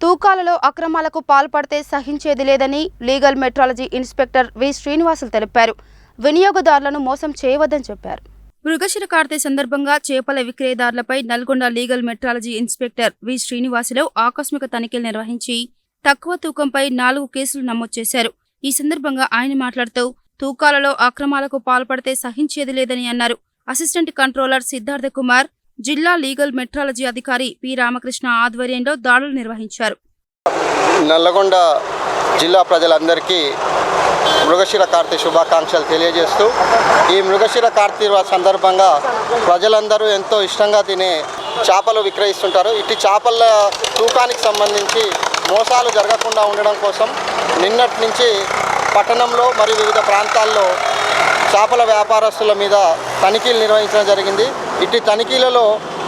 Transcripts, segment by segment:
తూకాలలో అక్రమాలకు పాల్పడితే సహించేది లేదని legal metrology inspector V Srinivasulu తెలిపారు. వినియోగదారులను మోసం చేయవద్దని చెప్పారు. మృగశిర కార్తె సందర్భంగా చేపల విక్రయదారులపై Nalgonda legal metrology inspector V Srinivasulu ఆకస్మిక తనిఖీలు నిర్వహించి తక్కువ తూకంపై 4 కేసులు నమోదు చేశారు. ఈ సందర్భంగా ఆయన మాట్లాడుతూ తూకాలలో అక్రమాలకు పాల్పడితే సహించేది లేదని అన్నారు. అసిస్టెంట్ కంట్రోలర్ సిద్ధార్థ కుమార్, జిల్లా లీగల్ మెట్రాలజీ అధికారి పి రామకృష్ణ ఆధ్వర్యంలో దాడులు నిర్వహించారు. నల్లగొండ జిల్లా ప్రజలందరికీ మృగశిర కార్తె శుభాకాంక్షలు తెలియజేస్తూ, ఈ మృగశిర కార్తె సందర్భంగా ప్రజలందరూ ఎంతో ఇష్టంగా తినే చేపలు విక్రయిస్తుంటారు. ఇటు చేపల తూకానికి సంబంధించి మోసాలు జరగకుండా ఉండడం కోసం నిన్నటి నుంచి పట్టణంలో మరియు వివిధ ప్రాంతాల్లో చేపల వ్యాపారస్తుల మీద తనిఖీలు నిర్వహించడం జరిగింది. ఇటు తనిఖీలలో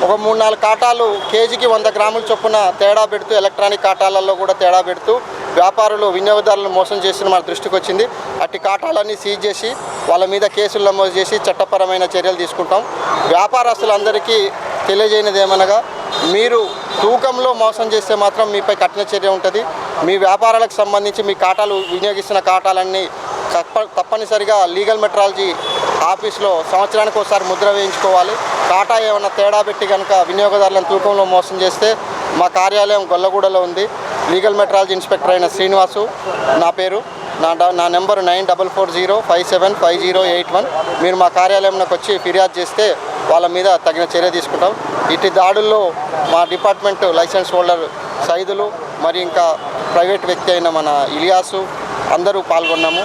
ఒక 3-4 కాటాలు కేజీకి 100 గ్రాముల చొప్పున తేడా పెడుతూ, ఎలక్ట్రానిక్ కాటాలలో కూడా తేడా పెడుతూ వ్యాపారులు వినియోగదారులను మోసం చేస్తున్న మన దృష్టికి వచ్చింది. అట్టి కాటాలన్నీ సీజ్ చేసి వాళ్ళ మీద కేసులు నమోదు చేసి చట్టపరమైన చర్యలు తీసుకుంటాం. వ్యాపారస్తులందరికీ తెలియజేయనిది ఏమనగా, మీరు తూకంలో మోసం చేస్తే మాత్రం మీపై కఠిన చర్య ఉంటుంది. మీ వ్యాపారాలకు సంబంధించి మీ కాటాలు వినియోగిస్తున్న కాటాలన్నీ తప్పనిసరిగా లీగల్ మెట్రాలజీ ఆఫీస్లో సంవత్సరానికి ఒకసారి ముద్ర వేయించుకోవాలి. కాటా ఏమన్నా తేడా పెట్టి కనుక వినియోగదారులను తూకంలో మోసం చేస్తే మా కార్యాలయం గొల్లగూడలో ఉంది. లీగల్ మెట్రాలజీ ఇన్స్పెక్టర్ అయిన శ్రీనివాసు నా పేరు. నా నెంబరు 9440575081. మీరు మా కార్యాలయంలోకి వచ్చి ఫిర్యాదు చేస్తే వాళ్ళ మీద తగిన చర్య తీసుకుంటాం. ఇటు దాడుల్లో మా డిపార్ట్మెంట్ లైసెన్స్ హోల్డర్ సైదులు మరి ఇంకా ప్రైవేట్ వ్యక్తి అయిన మన ఇలియాసు అందరూ పాల్గొన్నాము.